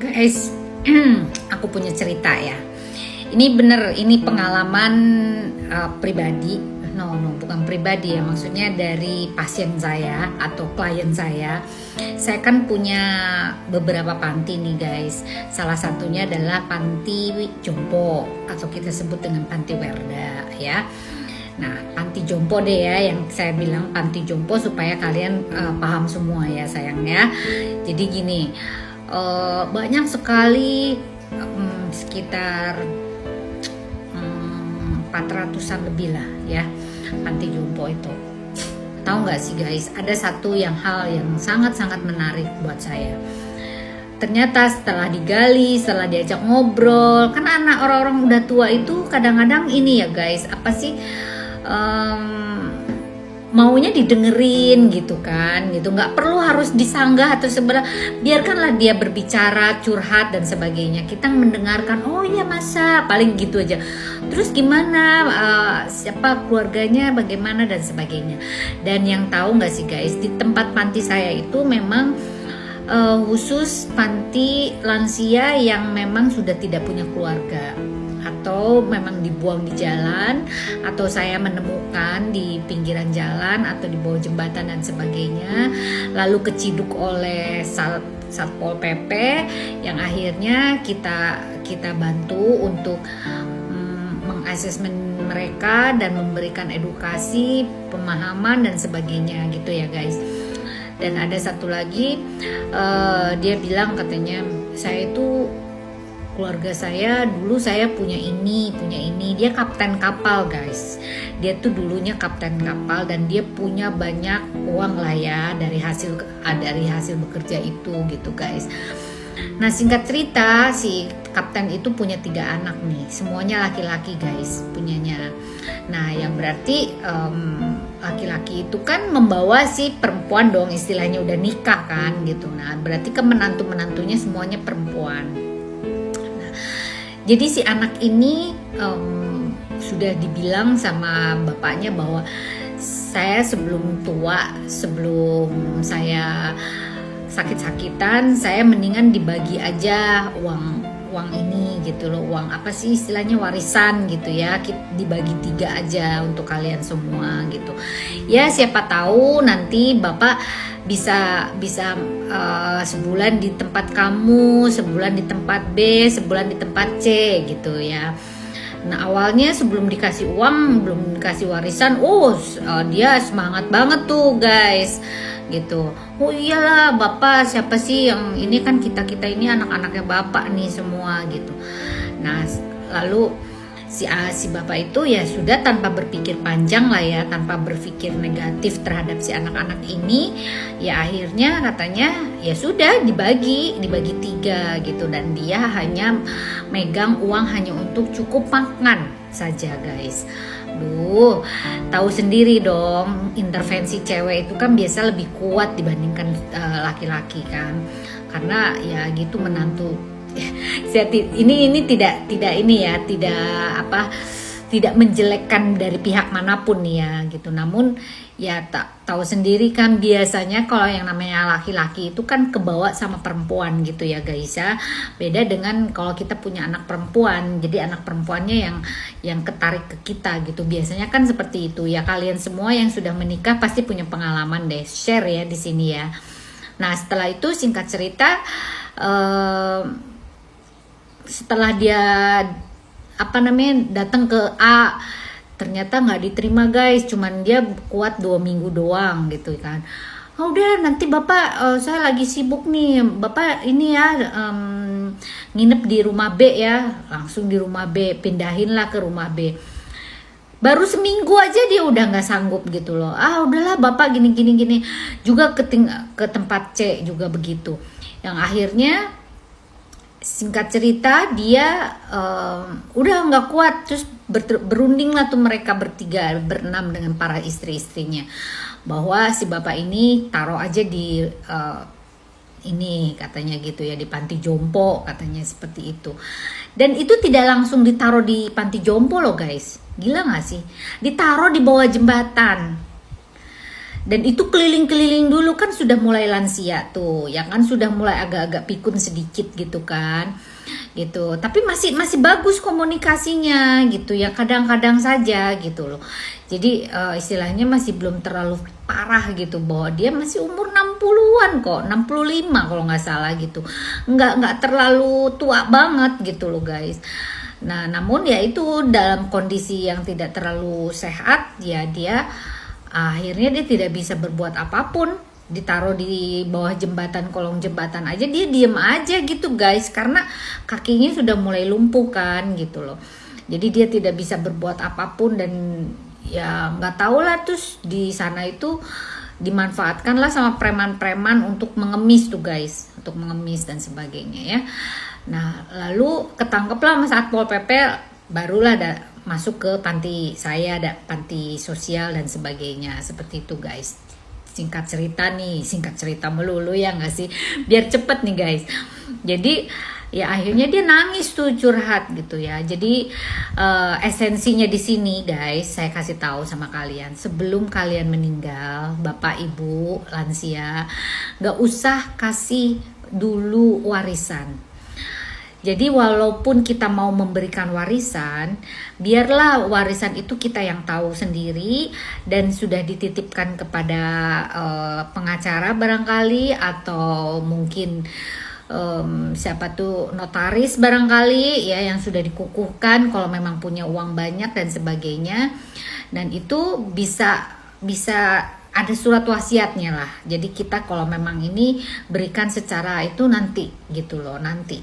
Guys, aku punya cerita ya. Ini bener, ini pengalaman pribadi. No, bukan pribadi ya, maksudnya dari pasien saya atau klien saya. Saya kan punya beberapa panti nih guys. Salah satunya adalah panti jompo atau kita sebut dengan panti werda ya. Nah, panti jompo deh ya, yang saya bilang panti jompo supaya kalian paham semua ya sayang ya. Jadi gini, banyak sekali sekitar 400-an lebih lah ya panti jompo itu. Tahu nggak sih guys, ada satu hal yang sangat-sangat menarik buat saya. Ternyata setelah digali, setelah diajak ngobrol, kan anak orang-orang udah tua itu kadang-kadang ini ya guys, apa sih, maunya didengerin gitu kan, gitu, nggak perlu harus disanggah atau sebelah, biarkanlah dia berbicara, curhat dan sebagainya, kita mendengarkan. Oh iya masa, paling gitu aja. Terus gimana, siapa keluarganya, bagaimana dan sebagainya. Dan yang tahu nggak sih guys, di tempat panti saya itu memang khusus panti lansia yang memang sudah tidak punya keluarga, atau memang dibuang di jalan, atau saya menemukan di pinggiran jalan atau di bawah jembatan dan sebagainya, lalu keciduk oleh Satpol PP yang akhirnya kita bantu untuk mengasesmen mereka dan memberikan edukasi, pemahaman dan sebagainya gitu ya guys. Dan ada satu lagi, dia bilang katanya, saya itu keluarga saya dulu saya punya ini, dia kapten kapal guys. Dia tuh dulunya kapten kapal dan dia punya banyak uang lah ya dari hasil bekerja itu gitu guys. Nah singkat cerita, si kapten itu punya 3 anak nih, semuanya laki-laki guys punyanya. Nah yang berarti laki-laki itu kan membawa si perempuan dong, istilahnya udah nikah kan gitu. Nah berarti ke menantunya semuanya perempuan. Jadi si anak ini sudah dibilang sama bapaknya bahwa saya sebelum tua, sebelum saya sakit-sakitan, saya mendingan dibagi aja uang ini gitu loh, uang apa sih istilahnya, warisan gitu ya, dibagi 3 aja untuk kalian semua gitu. Ya siapa tahu nanti bapak bisa sebulan di tempat kamu, sebulan di tempat B, sebulan di tempat C gitu ya. Nah awalnya sebelum dikasih uang, belum dikasih warisan, dia semangat banget tuh guys gitu. Oh iyalah bapak, siapa sih yang ini, kan kita ini anak-anaknya bapak nih semua gitu. Nah lalu si bapak itu ya sudah tanpa berpikir panjang lah ya, tanpa berpikir negatif terhadap si anak-anak ini, ya akhirnya katanya ya sudah dibagi 3 gitu, dan dia hanya megang uang hanya untuk cukup makan saja guys. Tahu sendiri dong, intervensi cewek itu kan biasa lebih kuat dibandingkan laki-laki kan, karena ya gitu menantu. Ini tidak menjelekkan dari pihak manapun nih ya gitu. Namun ya tak tahu sendiri kan, biasanya kalau yang namanya laki-laki itu kan kebawa sama perempuan gitu ya guys ya. Beda dengan kalau kita punya anak perempuan, jadi anak perempuannya yang ketarik ke kita gitu. Biasanya kan seperti itu ya. Kalian semua yang sudah menikah pasti punya pengalaman deh, share ya di sini ya. Nah setelah itu singkat cerita, setelah dia datang ke A, ternyata nggak diterima guys, cuman dia kuat 2 minggu doang gitu kan. Udah nanti bapak, saya lagi sibuk nih bapak, ini ya nginep di rumah B ya, langsung di rumah B, pindahin lah ke rumah B. Baru seminggu aja dia udah nggak sanggup gitu loh. Udahlah bapak gini juga ke tempat C juga begitu. Yang akhirnya singkat cerita dia udah nggak kuat, terus berunding lah tuh mereka berenam dengan para istri-istrinya, bahwa si bapak ini taruh aja di ini katanya gitu ya, di panti jompo katanya seperti itu. Dan itu tidak langsung ditaruh di panti jompo loh guys, gila nggak sih, ditaruh di bawah jembatan. Dan itu keliling-keliling dulu kan sudah mulai lansia tuh, ya kan sudah mulai agak-agak pikun sedikit gitu kan. Gitu. Tapi masih bagus komunikasinya gitu ya, kadang-kadang saja gitu loh. Jadi istilahnya masih belum terlalu parah gitu, bahwa dia masih umur 60-an kok, 65 kalau nggak salah gitu. Nggak terlalu tua banget gitu loh guys. Nah, namun ya itu dalam kondisi yang tidak terlalu sehat, ya dia akhirnya dia tidak bisa berbuat apapun. Ditaruh di bawah jembatan, kolong jembatan aja dia diem aja gitu guys, karena kakinya sudah mulai lumpuh kan gitu loh. Jadi dia tidak bisa berbuat apapun, dan ya nggak tahu lah, terus di sana itu dimanfaatkan lah sama preman-preman untuk mengemis tuh guys, untuk mengemis dan sebagainya ya. Nah, lalu ketangkeplah sama Satpol PP, barulah masuk ke panti saya, ada panti sosial dan sebagainya, seperti itu guys. Singkat cerita melulu ya nggak sih, biar cepet nih guys. Jadi ya akhirnya dia nangis tuh, curhat gitu ya. Jadi esensinya di sini guys, saya kasih tahu sama kalian, sebelum kalian meninggal, bapak ibu lansia, nggak usah kasih dulu warisan. Jadi walaupun kita mau memberikan warisan, biarlah warisan itu kita yang tahu sendiri dan sudah dititipkan kepada pengacara barangkali, atau mungkin siapa tuh, notaris barangkali ya, yang sudah dikukuhkan kalau memang punya uang banyak dan sebagainya. Dan itu bisa ada surat wasiatnya lah. Jadi kita kalau memang ini berikan secara itu nanti gitu loh, nanti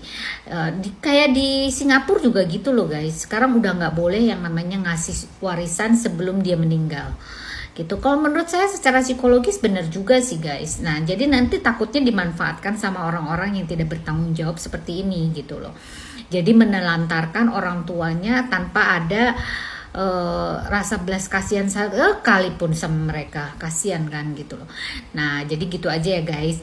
kayak di Singapura juga gitu loh guys. Sekarang udah nggak boleh yang namanya ngasih warisan sebelum dia meninggal gitu. Kalau menurut saya secara psikologis benar juga sih guys. Nah, jadi nanti takutnya dimanfaatkan sama orang-orang yang tidak bertanggung jawab seperti ini gitu loh. Jadi menelantarkan orang tuanya tanpa ada rasa belas kasihan sekalipun sama mereka, kasihan kan gitu loh. Nah, jadi gitu aja ya guys.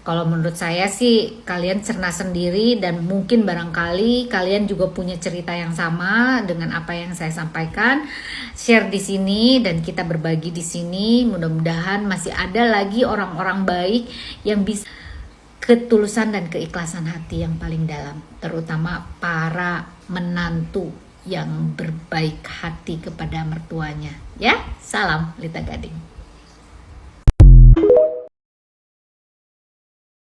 Kalau menurut saya sih kalian cerna sendiri, dan mungkin barangkali kalian juga punya cerita yang sama dengan apa yang saya sampaikan. Share di sini dan kita berbagi di sini. Mudah-mudahan masih ada lagi orang-orang baik yang bisa ketulusan dan keikhlasan hati yang paling dalam, terutama para menantu yang berbaik hati kepada mertuanya ya. Salam Lita Gading.